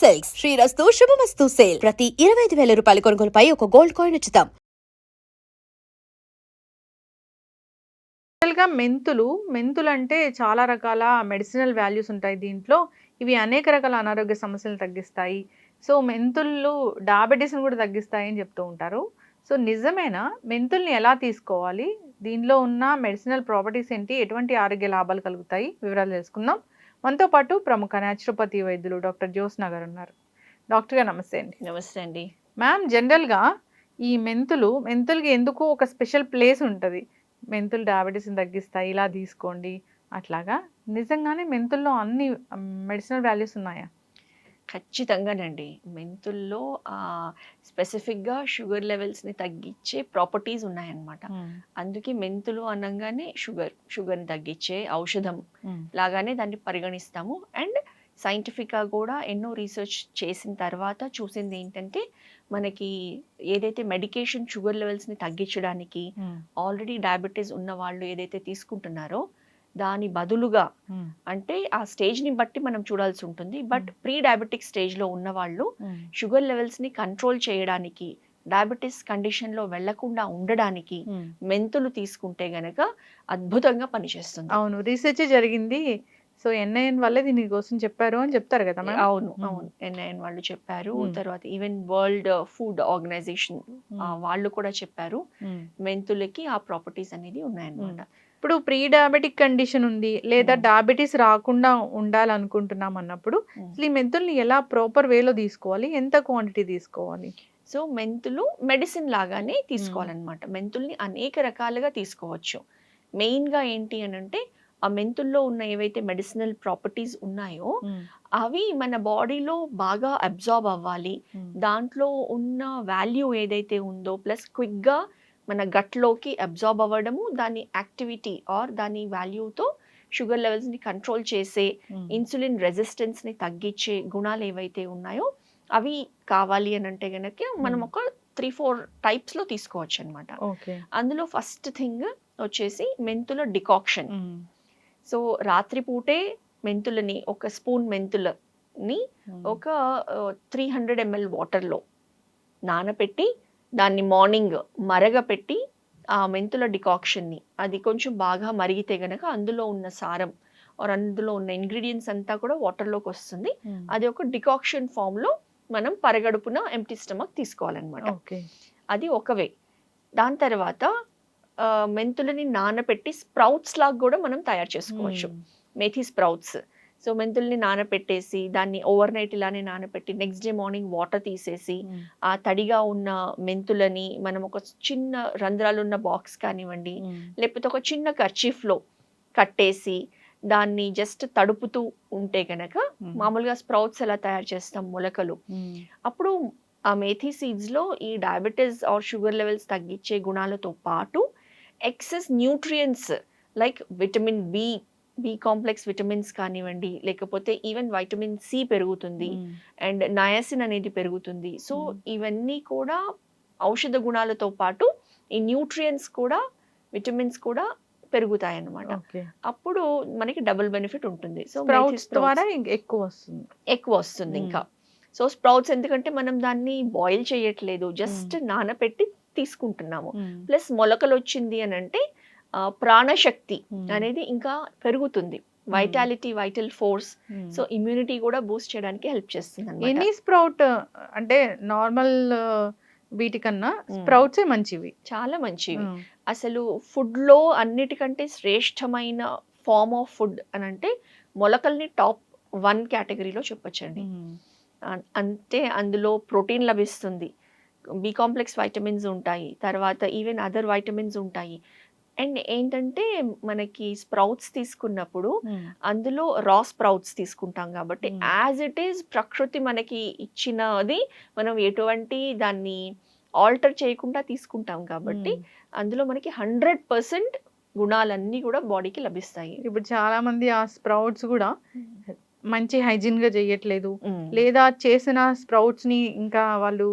Silks శ్రీరస్తు శుభమస్తు sale ప్రతి 25,000 రూపాయల కొనుగోలుపై ఒక గోల్డ్ కాయిన్ ఉచితం. గా మెంతులు అంటే చాలా రకాల మెడిసినల్ వాల్యూస్ ఉంటాయి దీంట్లో. ఇవి అనేక రకాల అనారోగ్య సమస్యలను తగ్గిస్తాయి. సో మెంతులు డయాబెటీస్ని కూడా తగ్గిస్తాయి అని చెప్తూ ఉంటారు. సో నిజమేనా? మెంతుల్ని ఎలా తీసుకోవాలి? దీనిలో ఉన్న మెడిసినల్ ప్రాపర్టీస్ ఏంటి? ఎటువంటి ఆరోగ్య లాభాలు కలుగుతాయి? వివరాలు తెలుసుకుందాం. మనతో పాటు ప్రముఖ న్యాచురోపతి వైద్యులు డాక్టర్ జ్యోత్స్న గారు ఉన్నారు. డాక్టర్ గారు నమస్తే అండి. నమస్తే అండి. మ్యామ్, జనరల్గా ఈ మెంతులకి ఎందుకు ఒక స్పెషల్ ప్లేస్ ఉంటుంది. మెంతులు డయాబెటీస్ని తగ్గిస్తాయి, ఇలా తీసుకోండి అట్లాగా. నిజంగానే మెంతుల్లో అన్ని మెడిసినల్ వాల్యూస్ ఉన్నాయా? ఖచ్చితంగానండి. మెంతుల్లో స్పెసిఫిక్గా షుగర్ లెవెల్స్ని తగ్గించే ప్రాపర్టీస్ ఉన్నాయన్నమాట. అందుకే మెంతులు అనగానే షుగర్ని తగ్గించే ఔషధం లాగానే దాన్ని పరిగణిస్తాము. అండ్ సైంటిఫిక్గా కూడా ఎన్నో రీసెర్చ్ చేసిన తర్వాత చూసింది ఏంటంటే, మనకి ఏదైతే మెడికేషన్ షుగర్ లెవెల్స్ని తగ్గించడానికి ఆల్రెడీ డయాబెటీస్ ఉన్న వాళ్ళు ఏదైతే తీసుకుంటున్నారో దాని బదులుగా, అంటే ఆ స్టేజ్ని బట్టి మనం చూడాల్సి ఉంటుంది. బట్ ప్రీ డయాబెటిక్ స్టేజ్లో ఉన్న వాళ్ళు షుగర్ లెవెల్స్ని కంట్రోల్ చేయడానికి, డయాబెటీస్ కండిషన్లో వెళ్లకుండా ఉండడానికి మెంతులు తీసుకుంటే గనక అద్భుతంగా పనిచేస్తుంది. అవును, రీసెర్చ్ జరిగింది. సో ఎన్ఐఎన్ వాళ్ళే దీని కోసం చెప్పారు అని చెప్తారు కదా. అవును, ఎన్ఐఎన్ వాళ్ళు చెప్పారు. తర్వాత ఈవెన్ వరల్డ్ ఫుడ్ ఆర్గనైజేషన్ వాళ్ళు కూడా చెప్పారు మెంతులకి ఆ ప్రాపర్టీస్ అనేది ఉన్నాయన్నమాట. ఇప్పుడు ప్రీ డయాబెటిక్ కండిషన్ ఉంది, లేదా డయాబెటీస్ రాకుండా ఉండాలనుకుంటున్నాం అన్నప్పుడు అసలు ఈ మెంతుల్ని ఎలా ప్రాపర్ వేలో తీసుకోవాలి? ఎంత క్వాంటిటీ తీసుకోవాలి? సో మెంతులు మెడిసిన్ లాగానే తీసుకోవాలన్నమాట. మెంతుల్ని అనేక రకాలుగా తీసుకోవచ్చు. మెయిన్గా ఏంటి అని అంటే, ఆ మెంతుల్లో ఉన్న ఏవైతే మెడిసినల్ ప్రాపర్టీస్ ఉన్నాయో అవి మన బాడీలో బాగా అబ్జార్బ్ అవ్వాలి. దాంట్లో ఉన్న వాల్యూ ఏదైతే ఉందో ప్లస్ క్విక్గా మన గట్లోకి అబ్జార్బ్ అవ్వడము, దాని యాక్టివిటీ ఆర్ దాని వాల్యూతో షుగర్ లెవెల్స్ని కంట్రోల్ చేసే, ఇన్సులిన్ రెసిస్టెన్స్ని తగ్గించే గుణాలు ఏవైతే ఉన్నాయో అవి కావాలి అని అంటే గనక మనం ఒక 3-4 టైప్స్లో తీసుకోవచ్చు అనమాట. అందులో ఫస్ట్ థింగ్ వచ్చేసి మెంతుల డికాక్షన్. సో రాత్రిపూటే మెంతులని, ఒక స్పూన్ మెంతులని ఒక 300 ml వాటర్లో నానబెట్టి దాన్ని మార్నింగ్ మరగపెట్టి ఆ మెంతుల డికాక్షన్ని, అది కొంచెం బాగా మరిగితే గనక అందులో ఉన్న సారం ఆర్ అందులో ఉన్న ఇంగ్రీడియంట్స్ అంతా కూడా వాటర్లోకి వస్తుంది. అది ఒక డికాక్షన్ ఫామ్లో మనం పరగడుపున ఎంప్టీ స్టమక్ తీసుకోవాలన్నమాట. అది ఒక వే. దాని తర్వాత మెంతులని నానబెట్టి స్ప్రౌట్స్ లాగా కూడా మనం తయారు చేసుకోవచ్చు. మేథీ స్ప్రౌట్స్. సో మెంతుల్ని నానపెట్టేసి దాన్ని ఓవర్ నైట్ ఇలానే నానపెట్టి నెక్స్ట్ డే మార్నింగ్ వాటర్ తీసేసి ఆ తడిగా ఉన్న మెంతులని మనం ఒక చిన్న రంధ్రాలున్న బాక్స్ కానివ్వండి, లేకపోతే ఒక చిన్న కర్చీఫ్లో కట్టేసి దాన్ని జస్ట్ తడుపుతూ ఉంటే కనుక, మామూలుగా స్ప్రౌట్స్ ఎలా తయారు చేస్తాం, మొలకలు, అప్పుడు ఆ మేథీ సీడ్స్లో ఈ డయాబెటీస్ ఆర్ షుగర్ లెవెల్స్ తగ్గించే గుణాలతో పాటు excess nutrients like vitamin B complex vitamins కానివ్వండి, లేకపోతే ఈవెన్ వైటమిన్ సి పెరుగుతుంది అండ్ నయాసిన్ అనేది పెరుగుతుంది. సో ఇవన్నీ కూడా ఔషధ గుణాలతో పాటు ఈ న్యూట్రియంట్స్ కూడా, విటమిన్స్ కూడా పెరుగుతాయి అన్నమాట. అప్పుడు మనకి డబుల్ బెనిఫిట్ ఉంటుంది. సో స్ప్రౌట్స్ ద్వారా ఎక్కువ వస్తుంది ఇంకా. సో స్ప్రౌట్స్ ఎందుకంటే మనం దాన్ని బాయిల్ చేయట్లేదు, జస్ట్ నానపెట్టి తీసుకుంటున్నాము. ప్లస్ మొలకలు వచ్చింది అని అంటే ప్రాణశక్తి అనేది ఇంకా పెరుగుతుంది, vitality, vital force. So immunity కూడా బూస్ట్ చేయడానికి హెల్ప్ చేస్తుంది. ఎనీ స్ప్రౌట్ అంటే నార్మల్ వీటికన్నా స్ప్రౌట్సే మంచివి, చాలా మంచివి. అసలు ఫుడ్లో అన్నిటికంటే శ్రేష్టమైన ఫార్మ్ ఆఫ్ ఫుడ్ అని అంటే మొలకల్ని టాప్ 1 కేటగిరీలో చెప్పొచ్చండి. అంటే అందులో ప్రోటీన్ లభిస్తుంది, బి కాంప్లెక్స్ వైటమిన్స్ ఉంటాయి, తర్వాత ఈవెన్ అదర్ వైటమిన్స్ ఉంటాయి. అండ్ ఏంటంటే మనకి స్ప్రౌట్స్ తీసుకున్నప్పుడు అందులో రా స్ప్రౌట్స్ తీసుకుంటాం కాబట్టి యాజ్ ఇట్ ఈస్ ప్రకృతి మనకి ఇచ్చినది మనం ఎటువంటి దాన్ని ఆల్టర్ చేయకుండా తీసుకుంటాం కాబట్టి అందులో మనకి 100% గుణాలన్నీ కూడా బాడీకి లభిస్తాయి. ఇప్పుడు చాలా మంది ఆ స్ప్రౌట్స్ కూడా మంచి హైజీన్ గా చేయట్లేదు, లేదా చేసిన స్ప్రౌట్స్ ని ఇంకా వాళ్ళు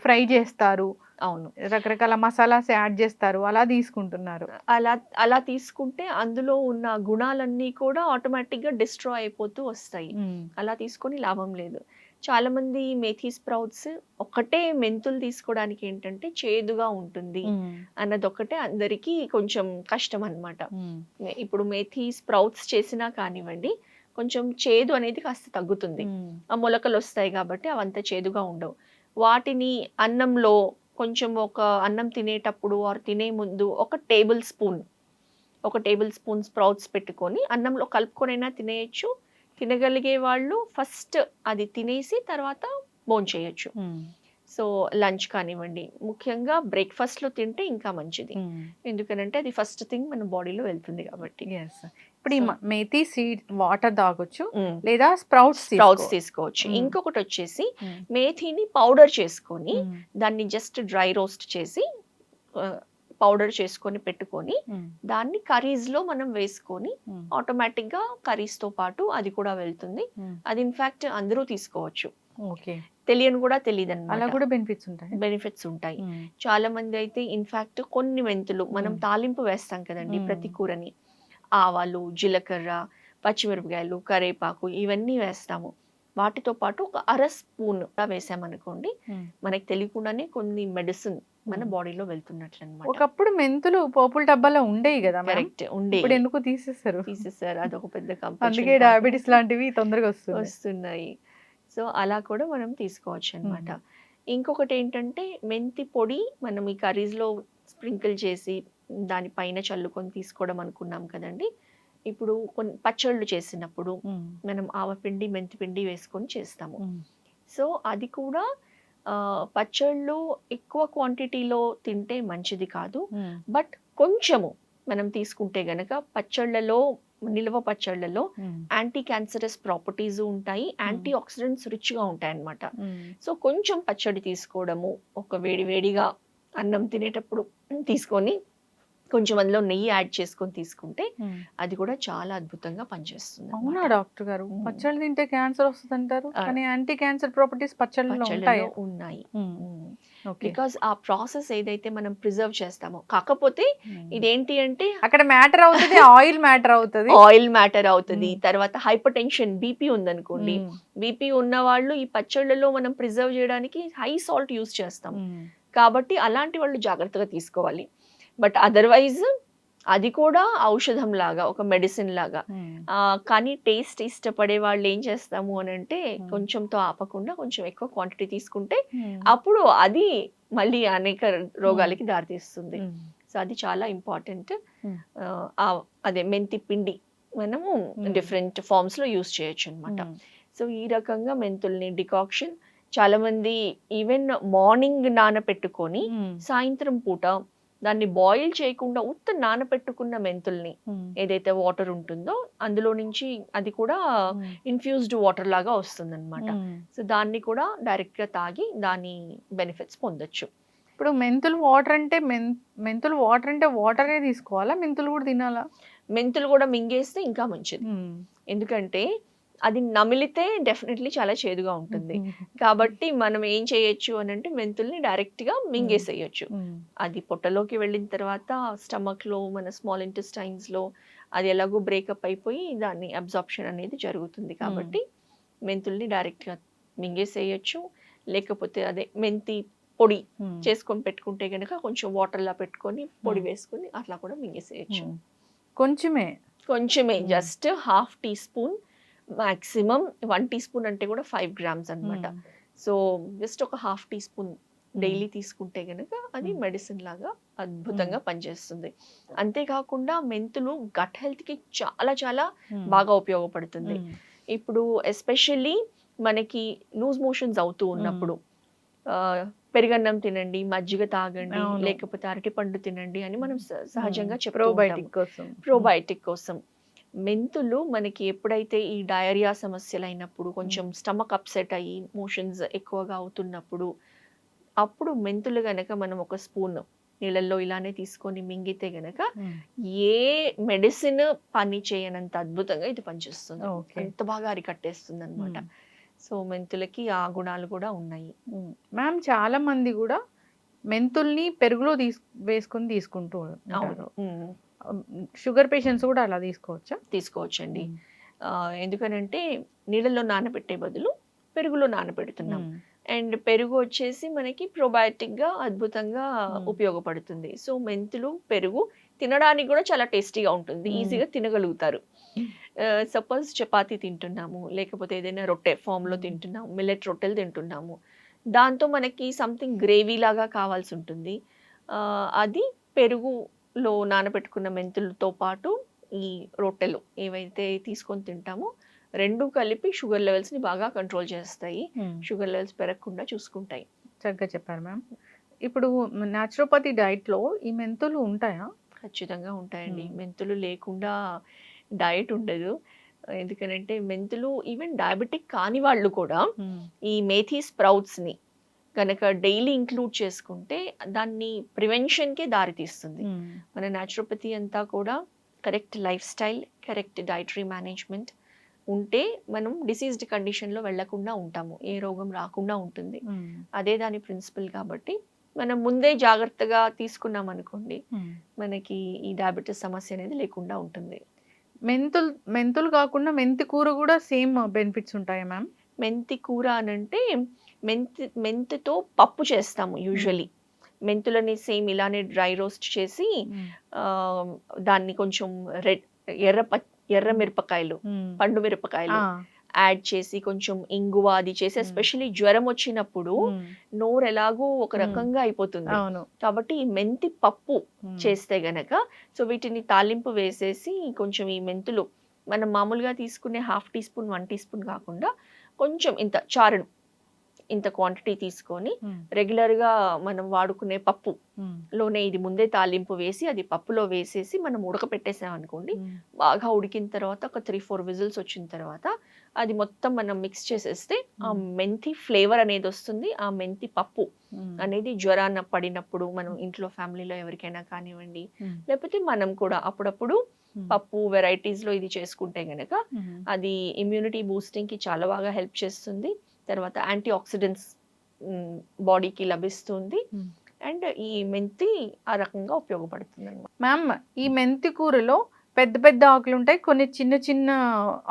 ఫ్రై చేస్తారు, అవును. రకరకాల మసాలాస్ యాడ్ చేస్తారు, అలా తీసుకుంటున్నారు. అలా అలా తీసుకుంటే అందులో ఉన్న గుణాలన్నీ కూడా ఆటోమేటిక్‌గా డిస్ట్రాయ్ అయిపోతూ వస్తాయి. అలా తీసుకొని లాభం లేదు. చాలామంది మేథీ స్ప్రౌట్స్ ఒక్కటే మెంతులు తీసుకోవడానికి ఏంటంటే చేదుగా ఉంటుంది అన్నదొక్కటే అందరికీ కొంచెం కష్టం అన్నమాట. ఇప్పుడు మేథీ స్ప్రౌట్స్ చేసినా కానివ్వండి, కొంచెం చేదు అనేది కాస్త తగ్గుతుంది. ఆ మొలకలొస్తాయి కాబట్టి అవంత చేదుగా ఉండవు. వాటిని అన్నంలో కొంచెం ఒక అన్నం తినేటప్పుడు ఆర్ తినే ముందు ఒక టేబుల్ స్పూన్ స్ప్రౌట్స్ పెట్టుకొని అన్నంలో కలుపుకొనైనా తినేయొచ్చు. తినగలిగే వాళ్ళు ఫస్ట్ అది తినేసి తర్వాత భోంచేయొచ్చు. సో లంచ్ కానివ్వండి, ముఖ్యంగా బ్రేక్‌ఫాస్ట్‌లో తింటే ఇంకా మంచిది. ఎందుకనంటే అది ఫస్ట్ థింగ్ మన బాడీలో వెళ్తుంది కాబట్టి. ఇప్పుడు ఈ సో మేథీ సీడ్ వాటర్ తాగొచ్చు, హ్మ్. లేదా స్ప్రౌట్స్ స్ప్రౌట్స్ తీసుకోవచ్చు. హ్మ్. ఇంకొకటొచ్చేసి మేథీని పౌడర్ చేసుకొని దాన్ని జస్ట్ డ్రై రోస్ట్ చేసి పౌడర్ చేసుకొని పెట్టుకొని దాన్ని కర్రీస్‌లో మనం వేసుకొని ఆటోమేటిక్‌గా కర్రీస్‌తో పాటు అది కూడా వెళ్తుంది. అది ఇన్‌ఫాక్ట్ అందరూ తీసుకోవచ్చు. ఓకే, తెలియని కూడా అలా తెలీదనమాట. కూడా బెనిఫిట్స్ ఉంటాయి. బెనిఫిట్స్ ఉంటాయి. చాలా మంది అయితే ఇన్‌ఫాక్ట్ కొన్ని మెంతులు మనం తాలింపు వేస్తాం కదండీ ప్రతి కూరని. ఆవాలు, జీలకర్ర, పచ్చిమిరపకాయలు, కరేపాకు ఇవన్నీ వేస్తాము. వాటితో పాటు ఒక అర స్పూన్ వేసామనుకోండి, మనకి తెలియకుండానే కొన్ని మెడిసిన్ మన బాడీలో వెళ్తున్నట్లన్నమాట. ఒకప్పుడు మెంతులు పోపుల డబ్బాలో ఉండేవి కదా మ్యామ్, కరెక్ట్. ఉండేవి. ఇప్పుడు ఎందుకు తీసేస్తారు? తీసేసారు. అదొక పెద్ద అందుకే కంపల్షన్ డయాబెటిస్ లాంటివి తొందరగా వస్తున్నాయి. సో అలా కూడా మనం తీసుకోవచ్చు అన్నమాట. ఇంకొకటి ఏంటంటే మెంతి పొడి మనం ఈ కర్రీస్‌లో స్ప్రింకిల్ చేసి దాని పైన చల్లుకొని తీసుకోవడం అనుకున్నాం కదండీ. ఇప్పుడు కొన్ని పచ్చళ్ళు చేసినప్పుడు మనం ఆవపిండి, మెంతిపిండి వేసుకొని చేస్తాము. సో అది కూడా పచ్చళ్ళు ఎక్కువ క్వాంటిటీలో తింటే మంచిది కాదు. బట్ కొంచెము మనం తీసుకుంటే గనక నిల్వ పచ్చళ్ళలో యాంటీ క్యాన్సరస్ ప్రాపర్టీస్ ఉంటాయి, యాంటీ ఆక్సిడెంట్స్ రిచ్‌గా ఉంటాయన్నమాట. సో కొంచెం పచ్చడి తీసుకోవడము, ఒక వేడిగా అన్నం తినేటప్పుడు తీసుకొని కొంచెం అందులో నెయ్యి యాడ్ చేసుకొని తీసుకుంటే అది కూడా చాలా అద్భుతంగా పనిచేస్తుంది. అవునా డాక్టర్ గారు, పచ్చళ్ళు తింటే క్యాన్సర్ వస్తుంది అంటారు, కానీ యాంటీ క్యాన్సర్ ప్రాపర్టీస్ పచ్చళ్ళలో ఉన్నాయి. బికాస్ ఆ ప్రాసెస్ ఏదైతే మనం ప్రిజర్వ్ చేస్తామో, కాకపోతే ఇదేంటి అంటే అక్కడ మ్యాటర్ అవుతుంది, ఆయిల్ మ్యాటర్ అవుతుంది. తర్వాత హైపర్ టెన్షన్, బీపీ ఉందనుకోండి, బీపీ ఉన్న వాళ్ళు ఈ పచ్చళ్ళలో మనం ప్రిజర్వ్ చేయడానికి హై సాల్ట్ యూస్ చేస్తాం. కాబట్టి అలాంటి వాళ్ళు జాగ్రత్తగా తీసుకోవాలి. బట్ అదర్వైజ్ అది కూడా ఔషధం లాగా, ఒక మెడిసిన్ లాగా. కానీ టేస్ట్ ఇష్టపడే వాళ్ళు ఏం చేస్తాము అని అంటే కొంచెంతో ఆపకుండా కొంచెం ఎక్కువ క్వాంటిటీ తీసుకుంటే అప్పుడు అది మళ్ళీ అనేక రోగాలకి దారితీస్తుంది. సో అది చాలా ఇంపార్టెంట్. అదే మెంతి పిండి మనము డిఫరెంట్ ఫార్మ్స్ లో యూస్ చేయొచ్చు అనమాట. సో ఈ రకంగా మెంతుల్ని డికాక్షన్ చాలా మంది ఈవెన్ మార్నింగ్ నానపెట్టుకొని సాయంత్రం పూట దాన్ని బాయిల్ చేయకుండా ఉత్త నానపెట్టుకున్న మెంతుల్ని ఏదైతే వాటర్ ఉంటుందో అందులో నుంచి అది కూడా ఇన్ఫ్యూజ్డ్ వాటర్ లాగా వస్తుంది అనమాట. సో దాన్ని కూడా డైరెక్ట్ గా తాగి దాని బెనిఫిట్స్ పొందొచ్చు. ఇప్పుడు మెంతులు వాటర్ అంటే వాటరే తీసుకోవాలా, మెంతులు కూడా తినాలా? మెంతులు కూడా మింగేస్తే ఇంకా మంచిది. ఎందుకంటే అది నమిలితే డెఫినెట్లీ చాలా చేదుగా ఉంటుంది. కాబట్టి మనం ఏం చేయొచ్చు అని అంటే మెంతుల్ని డైరెక్ట్ గా మింగేసేయచ్చు. అది పొట్టలోకి వెళ్ళిన తర్వాత స్టమక్ లో, మన స్మాల్ ఇంటెస్టైన్స్ లో అది ఎలాగో బ్రేకప్ అయిపోయి దాన్ని అబ్జార్ప్షన్ అనేది జరుగుతుంది. కాబట్టి మెంతుల్ని డైరెక్ట్ గా మింగేసేయచ్చు. లేకపోతే అదే మెంతి పొడి చేసుకొని పెట్టుకుంటే గనక కొంచెం వాటర్ లా పెట్టుకొని పొడి వేసుకొని అట్లా కూడా మింగేసేయచ్చు. కొంచెమే just half teaspoon, maximum 1 teaspoon అంటే కూడా 5 గ్రామ్స్ అనమాట. సో జస్ట్ ఒక హాఫ్ టీ స్పూన్ డైలీ తీసుకుంటే గనక అది మెడిసిన్ లాగా అద్భుతంగా పనిచేస్తుంది. అంతేకాకుండా మెంతులు గట్ హెల్త్ కి చాలా చాలా బాగా ఉపయోగపడుతుంది. ఇప్పుడు ఎస్పెషల్లీ మనకి లూజ్ మోషన్స్ అవుతూ ఉన్నప్పుడు పెరుగన్నం తినండి, మజ్జిగ తాగండి, లేకపోతే అరటిపండు తినండి అని మనం సహజంగా చెప్తూ ఉంటాం ప్రోబయోటిక్ కోసం. మెంతులు మనకి ఎప్పుడైతే ఈ డయేరియా సమస్యలు అయినప్పుడు, కొంచెం స్టమక్ అప్సెట్ అయ్యి మోషన్స్ ఎక్కువగా అవుతున్నప్పుడు, అప్పుడు మెంతులు గనక మనం ఒక స్పూన్ నీళ్ళల్లో ఇలానే తీసుకొని మింగితే గనక ఏ మెడిసిన్ పని చేయనంత అద్భుతంగా ఇది పనిచేస్తుంది. అంత బాగా అరికట్టేస్తుంది అనమాట. సో మెంతులకి ఆ గుణాలు కూడా ఉన్నాయి. మ్యామ్ చాలా మంది కూడా మెంతుల్ని పెరుగులో వేసుకొని తీసుకుంటూ ఉంటారు. అవును. షుగర్ పేషెంట్స్ కూడా అలా తీసుకోవచ్చా? తీసుకోవచ్చండి. ఎందుకనంటే నీళ్ళలో నానబెట్టే బదులు పెరుగులో నానబెడుతున్నాం. అండ్ పెరుగు వచ్చేసి మనకి probiotic అద్భుతంగా ఉపయోగపడుతుంది. సో మెంతులు పెరుగు తినడానికి కూడా చాలా టేస్టీగా ఉంటుంది, ఈజీగా తినగలుగుతారు. సపోజ్ చపాతీ తింటున్నాము, లేకపోతే ఏదైనా రొట్టె ఫామ్లో తింటున్నాము, మిల్లెట్ రొట్టెలు తింటున్నాము, దాంతో మనకి సంథింగ్ గ్రేవీ లాగా కావాల్సి ఉంటుంది. అది పెరుగులో నానబెట్టుకున్న మెంతులతో పాటు ఈ రొట్టెలు ఏవైతే తీసుకొని తింటామో రెండు కలిపి షుగర్ లెవెల్స్ని బాగా కంట్రోల్ చేస్తాయి, షుగర్ లెవెల్స్ పెరగకుండా చూసుకుంటాయి. చక్కగా చెప్పారు మ్యామ్. ఇప్పుడు న్యాచురోపతి డైట్లో ఈ మెంతులు ఉంటాయా? ఖచ్చితంగా ఉంటాయండి. మెంతులు లేకుండా డయట్ ఉండదు. ఎందుకనంటే మెంతులు ఈవెన్ డయాబెటిక్ కాని వాళ్ళు కూడా ఈ మేథీ స్ప్రౌట్స్ని కనుక డైలీ ఇంక్లూడ్ చేసుకుంటే దాన్ని ప్రివెన్షన్కే దారితీస్తుంది. మన న్యాచురోపతి అంతా కూడా correct life style, correct dietary management ఉంటే మనం డిసీజ్డ్ కండిషన్లో వెళ్లకుండా ఉంటాము, ఏ రోగం రాకుండా ఉంటుంది. అదే దాని ప్రిన్సిపల్. కాబట్టి మనం ముందే జాగ్రత్తగా తీసుకున్నాం అనుకోండి, మనకి ఈ డయాబెటీస్ సమస్య అనేది లేకుండా ఉంటుంది. మెంతులు కాకుండా మెంతి కూర కూడా సేమ్ బెనిఫిట్స్ ఉంటాయా మ్యామ్? మెంతి కూర అనంటే మెంతితో పప్పు చేస్తాము యూజువలీ. మెంతులని సేమ్ ఇలానే డ్రై రోస్ట్ చేసి దాన్ని కొంచెం ఎర్ర మిరపకాయలు, పండు మిరపకాయలు యాడ్ చేసి కొంచెం ఇంగువ అది చేసి, ఎస్పెషల్లీ జ్వరం వచ్చినప్పుడు నోరు ఎలాగో ఒక రకంగా అయిపోతుంది కాబట్టి ఈ మెంతి పప్పు చేస్తే గనక, సో వీటిని తాలింపు వేసేసి కొంచెం ఈ మెంతులు మనం మామూలుగా తీసుకునే 1/2 టీ స్పూన్ 1 టీ స్పూన్ కాకుండా కొంచెం ఇంత చారుడు ఇంత క్వాంటిటీ తీసుకొని రెగ్యులర్గా మనం వాడుకునే పప్పులోనే ఇది ముందే తాలింపు వేసి అది పప్పులో వేసేసి మనం ఉడకపెట్టేసాం అనుకోండి, బాగా ఉడికిన తర్వాత ఒక 3-4 విజిల్స్ వచ్చిన తర్వాత అది మొత్తం మనం మిక్స్ చేసేస్తే ఆ మెంతి ఫ్లేవర్ అనేది వస్తుంది. ఆ మెంతి పప్పు అనేది జ్వరాన్న పడినప్పుడు మనం ఇంట్లో ఫ్యామిలీలో ఎవరికైనా కానివ్వండి, లేకపోతే మనం కూడా అప్పుడప్పుడు పప్పు వెరైటీస్లో ఇది చేసుకుంటే గనక అది ఇమ్యూనిటీ బూస్టింగ్కి చాలా బాగా హెల్ప్ చేస్తుంది. తర్వాత యాంటీ ఆక్సిడెంట్స్ బాడీకి లభిస్తుంది. అండ్ ఈ మెంతి ఆ రకంగా ఉపయోగపడుతుంది అన్నమాట. మ్యామ్, ఈ మెంతి కూరలో పెద్ద పెద్ద ఆకులు ఉంటాయి, కొన్ని చిన్న చిన్న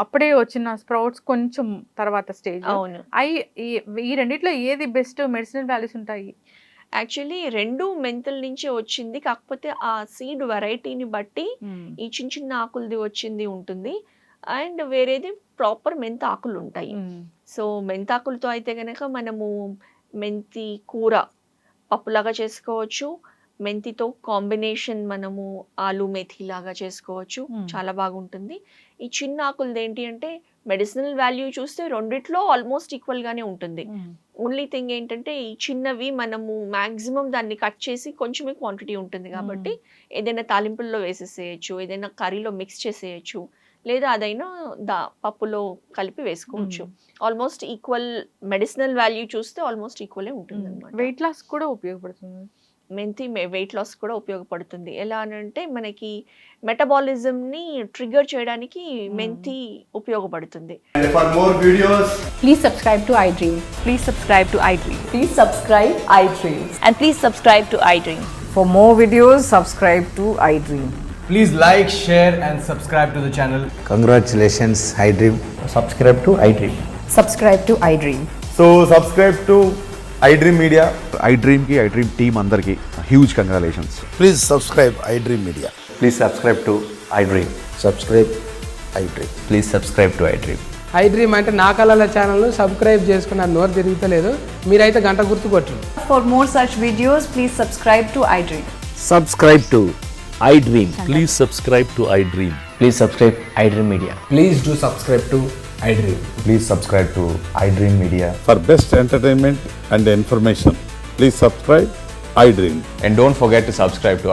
అప్పుడే వచ్చిన స్ప్రౌట్స్ కొంచెం తర్వాత స్టేజ్. అవును. ఈ రెండిట్లో ఏది బెస్ట్ మెడిసినల్ వాల్యూస్ ఉంటాయి? యాక్చువల్లీ రెండు మెంతుల నుంచి వచ్చింది, కాకపోతే ఆ సీడ్ వెరైటీని బట్టి ఈ చిన్న చిన్న ఆకులది వచ్చింది ఉంటుంది, అండ్ వేరేది ప్రాపర్ మెంతి ఆకులు ఉంటాయి. సో మెంతాకులతో అయితే కనుక మనము మెంతి కూర పప్పులాగా చేసుకోవచ్చు, మెంతితో కాంబినేషన్ మనము ఆలు మెథీ లాగా చేసుకోవచ్చు, చాలా బాగుంటుంది. ఈ చిన్న ఆకులది ఏంటి అంటే మెడిసినల్ వాల్యూ చూస్తే రెండిట్లో ఆల్మోస్ట్ ఈక్వల్ గానే ఉంటుంది. ఓన్లీ థింగ్ ఏంటంటే ఈ చిన్నవి మనము మాక్సిమం దాన్ని కట్ చేసి కొంచెమే క్వాంటిటీ ఉంటుంది కాబట్టి ఏదైనా తాలింపుల్లో వేసేసేయచ్చు, ఏదైనా కర్రీలో మిక్స్ చేసేయచ్చు, లేదా అదైనా పప్పులో కలిపి వేసుకోవచ్చు. ఆల్మోస్ట్ ఈక్వల్ మెడిసినల్ వాల్యూ చూస్తే ఆల్మోస్ట్ ఈక్వలే ఉంటుంది అన్నమాట. వెయిట్ లాస్ కూడా ఉపయోగపడుతుంది మెంతి. వెయిట్ లాస్ కూడా ఉపయోగపడుతుంది. ఎలా అంటే మనకి మెటబాలిజంని ట్రిగర్ చేయడానికి మెంతి ఉపయోగపడుతుంది. For more videos, Please subscribe to iDream. Please subscribe to iDream. Please subscribe iDream. And please subscribe to iDream. For more videos, subscribe to iDream. Please like, share and subscribe to the channel. Congratulations, iDream. subscribe to iDream. Subscribe to iDream. So subscribe to iDream Media. iDream team అందరికి huge congratulations. Please subscribe iDream Media. Please subscribe to iDream. Subscribe iDream. Please subscribe to iDream. iDream అంటే నా కళల ఛానల్ను subscribe చేసుకున్న నోరు తిరుగుతలేదు, మీరైతే గంట గుర్తు కొట్టండి. For more such videos, please subscribe to iDream. Subscribe to iDream. Please subscribe to iDream. Please subscribe iDream Media. Please do subscribe to iDream. Please subscribe to iDream Media. For best entertainment and information, please subscribe iDream. And don't forget to subscribe to